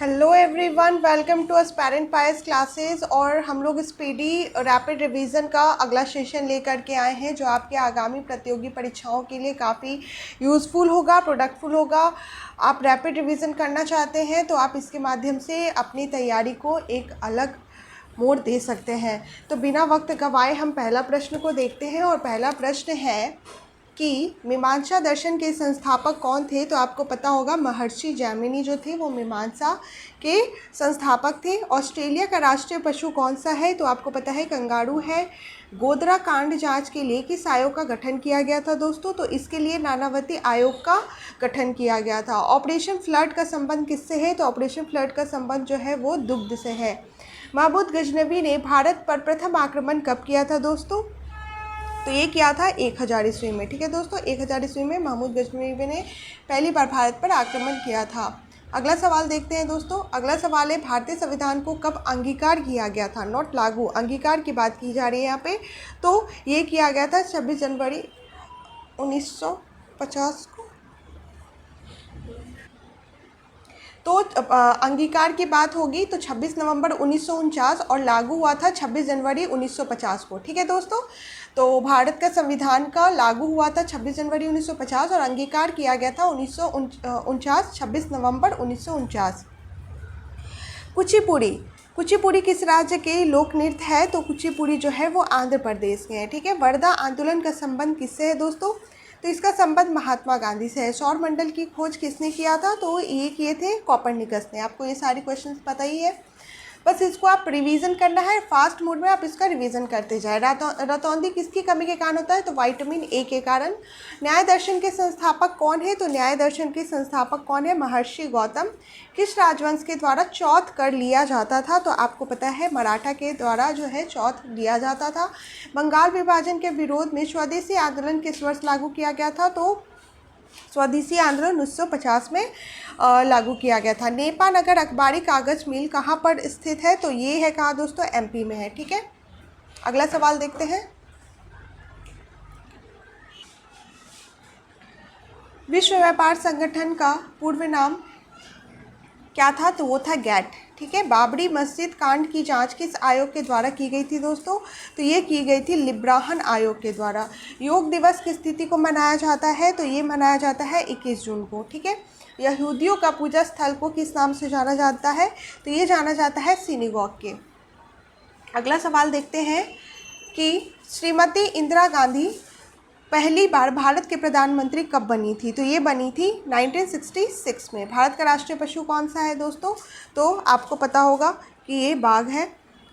Hello everyone, welcome to aspirant pious classes. और हम लोग स्पीडी रैपिड रिवीजन का अगला सेशन लेकर के आए हैं जो आपके आगामी प्रतियोगी परीक्षाओं के लिए काफ़ी यूज़फुल होगा, प्रोडक्टफुल होगा। आप रैपिड रिवीजन करना चाहते हैं तो आप इसके माध्यम से अपनी तैयारी को एक अलग मोड़ दे सकते हैं। तो बिना वक्त गंवाए हम पहला प्रश्न को देखते हैं और पहला प्रश्न है कि मीमांसा दर्शन के संस्थापक कौन थे। तो आपको पता होगा महर्षि जैमिनी जो थे वो मीमांसा के संस्थापक थे। ऑस्ट्रेलिया का राष्ट्रीय पशु कौन सा है। तो आपको पता है कंगारू है। गोधरा कांड जांच के लिए किस आयोग का गठन किया गया था दोस्तों। तो इसके लिए नानावती आयोग का गठन किया गया था। ऑपरेशन फ्लड का संबंध किससे है। तो ऑपरेशन फ्लड का संबंध जो है वो दुग्ध से है। महमूद गजनवी ने भारत पर प्रथम आक्रमण कब किया था दोस्तों। तो ये किया था 1000 ईस्वी में। ठीक है दोस्तों, 1000 ईस्वी में महमूद गजनवी ने पहली बार भारत पर आक्रमण किया था। अगला सवाल देखते हैं दोस्तों। अगला सवाल है भारतीय संविधान को कब अंगीकार किया गया था। नॉट लागू, अंगीकार की बात की जा रही है यहाँ पे। तो ये किया गया था 26 जनवरी 1950 को। तो अंगीकार की बात होगी तो 26 नवंबर 1949 और लागू हुआ था 26 जनवरी 1950 को। ठीक है दोस्तों, तो भारत का संविधान का लागू हुआ था 26 जनवरी 1950 और अंगीकार किया गया था 1949 26 नवंबर 1949। कुचिपुड़ी, कुचिपुड़ी किस राज्य के लोक नृत्य है। तो कुचिपुड़ी जो है वो आंध्र प्रदेश के है। ठीक है। वर्धा आंदोलन का संबंध किससे है दोस्तों। तो इसका संबंध महात्मा गांधी से है। सौर मंडल की खोज किसने किया था। तो ये किए थे कोपरनिकस ने। आपको ये सारे क्वेश्चंस पता ही है, बस इसको आप रिवीजन करना है। फास्ट मोड में आप इसका रिवीजन करते जाए। रतौंधी किसकी कमी के कारण होता है। तो विटामिन ए के कारण। न्याय दर्शन के संस्थापक कौन है। तो न्याय दर्शन के संस्थापक कौन है, महर्षि गौतम। किस राजवंश के द्वारा चौथ कर लिया जाता था। तो आपको पता है मराठा के द्वारा जो है चौथ लिया जाता था। बंगाल विभाजन के विरोध में स्वदेशी आंदोलन किस वर्ष लागू किया गया था। तो स्वदेशी आंदोलन 1950 में लागू किया गया था। नेपा नगर अखबारी कागज मिल कहाँ पर स्थित है। तो ये है कहाँ दोस्तों, एमपी में है। ठीक है। अगला सवाल देखते हैं। विश्व व्यापार संगठन का पूर्व नाम क्या था। तो वो था गैट। ठीक है। बाबरी मस्जिद कांड की जांच किस आयोग के द्वारा की गई थी दोस्तों। तो ये की गई थी लिब्राहन आयोग के द्वारा। योग दिवस किस तिथि को मनाया जाता है। तो ये मनाया जाता है 21 जून को। ठीक है। यहूदियों का पूजा स्थल को किस नाम से जाना जाता है। तो ये जाना जाता है सिनेगॉग के। अगला सवाल देखते हैं कि श्रीमती इंदिरा गांधी पहली बार भारत के प्रधानमंत्री कब बनी थी। तो ये बनी थी 1966 में। भारत का राष्ट्रीय पशु कौन सा है दोस्तों। तो आपको पता होगा कि ये बाघ है।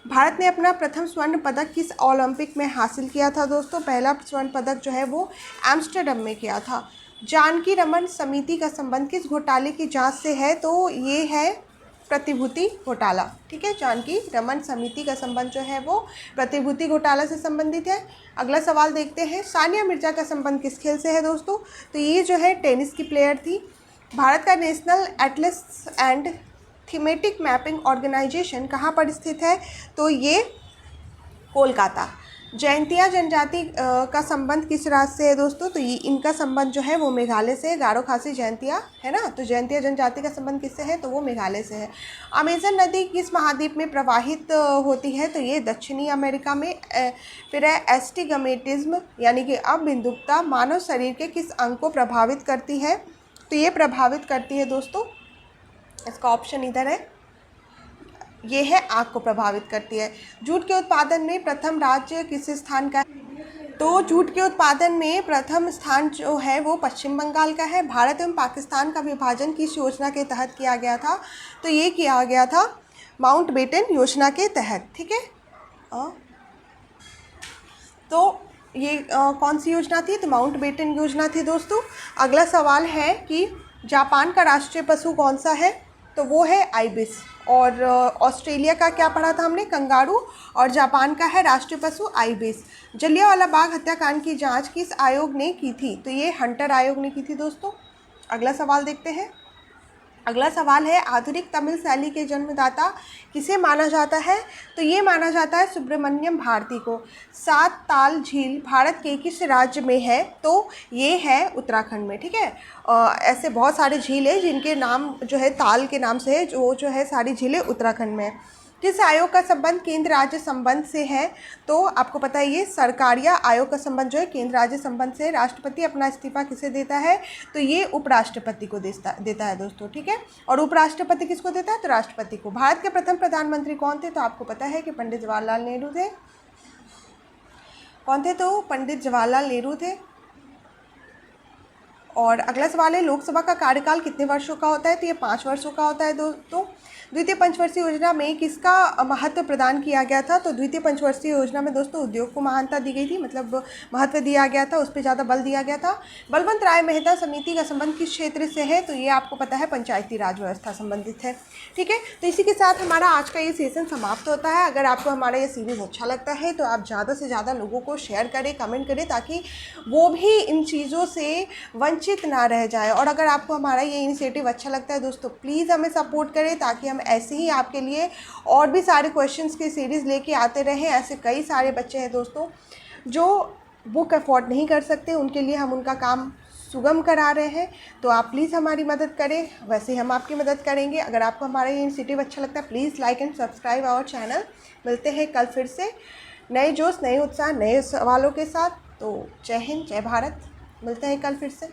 भारत ने अपना प्रथम स्वर्ण पदक किस ओलंपिक में हासिल किया था दोस्तों। पहला स्वर्ण पदक जो है वो एम्स्टर्डम में किया था। जानकी रमन समिति का संबंध किस घोटाले की जांच से है। तो ये है प्रतिभूति घोटाला। ठीक है। जानकी रमन समिति का संबंध जो है वो प्रतिभूति घोटाला से संबंधित है। अगला सवाल देखते हैं। सानिया मिर्जा का संबंध किस खेल से है दोस्तों। तो ये जो है टेनिस की प्लेयर थी। भारत का national atlas and thematic mapping organisation कहाँ पर स्थित है। तो ये कोलकाता। जयंतिया जनजाति का संबंध किस राज्य से है दोस्तों। तो ये इनका संबंध जो है वो मेघालय से है। गारो खासी जयंतिया है ना। तो जयंतिया जनजाति का संबंध किससे है। तो वो मेघालय से है। अमेजन नदी किस महाद्वीप में प्रवाहित होती है। तो ये दक्षिणी अमेरिका में। फिर है एस्टिगमेटिज्म यानी कि अबिंदुकता मानव शरीर के किस अंग को प्रभावित करती है। तो ये प्रभावित करती है दोस्तों, इसका ऑप्शन इधर है, ये है आँख को प्रभावित करती है। जूट के उत्पादन में प्रथम राज्य किस स्थान का है। तो जूट के उत्पादन में प्रथम स्थान जो है वो पश्चिम बंगाल का है। भारत एवं पाकिस्तान का विभाजन किस योजना के तहत किया गया था। तो ये किया गया था माउंटबेटन योजना के तहत। ठीक है। तो ये कौन सी योजना थी। तो माउंटबेटन योजना थी दोस्तों। अगला सवाल है कि जापान का राष्ट्रीय पशु कौन सा है। तो वो है आइबिस। और ऑस्ट्रेलिया का क्या पढ़ा था हमने, कंगारू। और जापान का है राष्ट्रीय पशु आइबिस। जलियांवाला बाग हत्याकांड की जांच किस आयोग ने की थी। तो ये हंटर आयोग ने की थी दोस्तों। अगला सवाल देखते हैं। अगला सवाल है, आधुनिक तमिल शैली के जन्मदाता किसे माना जाता है? तो ये माना जाता है सुब्रमण्यम भारती को। सात ताल झील भारत के किस राज्य में है? तो ये है उत्तराखंड में, ठीक है। ऐसे बहुत सारे झील है जिनके नाम जो है ताल के नाम से है, जो है सारी झीलें उत्तराखंड में है। किस आयोग का संबंध केंद्र राज्य संबंध से है? तो आपको पता है ये सरकारिया आयोग का संबंध जो है केंद्र राज्य संबंध से। राष्ट्रपति अपना इस्तीफा किसे देता है? तो ये उपराष्ट्रपति को देता है दोस्तों, ठीक है। और उपराष्ट्रपति किसको देता है? तो राष्ट्रपति को। भारत के प्रथम प्रधानमंत्री कौन थे? तो आपको पता है कि पंडित जवाहरलाल नेहरू थे। कौन थे? तो पंडित जवाहरलाल नेहरू थे। और अगला सवाल है, लोकसभा का कार्यकाल कितने वर्षों का होता है? तो ये 5 वर्षों का होता है दोस्तों। द्वितीय पंचवर्षीय योजना में किसका महत्व प्रदान किया गया था? तो द्वितीय पंचवर्षीय योजना में दोस्तों उद्योग को महानता दी गई थी, मतलब महत्व दिया गया था, उस पर ज़्यादा बल दिया गया था। बलवंत राय मेहता समिति का संबंध किस क्षेत्र से है? तो ये आपको पता है पंचायती राज व्यवस्था संबंधित है, ठीक है। तो इसी के साथ हमारा आज का ये सेशन समाप्त होता है। अगर आपको हमारा ये सीरीज़ अच्छा लगता है तो आप ज़्यादा से ज़्यादा लोगों को शेयर करें, कमेंट करें, ताकि वो भी इन चीज़ों से वंचित ना रह जाए। और अगर आपको हमारा ये इनिशिएटिव अच्छा लगता है दोस्तों, प्लीज़ हमें सपोर्ट करें, ताकि हम ऐसे ही आपके लिए और भी सारे क्वेश्चंस की सीरीज़ लेके आते रहें। ऐसे कई सारे बच्चे हैं दोस्तों जो बुक अफोर्ड नहीं कर सकते, उनके लिए हम उनका काम सुगम करा रहे हैं। तो आप प्लीज़ हमारी मदद करें, वैसे हम आपकी मदद करेंगे। अगर आपको हमारा ये इनिशिएटिव अच्छा लगता है, please like and subscribe our channel. मिलते हैं कल फिर से नए जोश, नए उत्साह, नए सवालों के साथ। तो जय हिंद, जय भारत। मिलते हैं कल फिर से।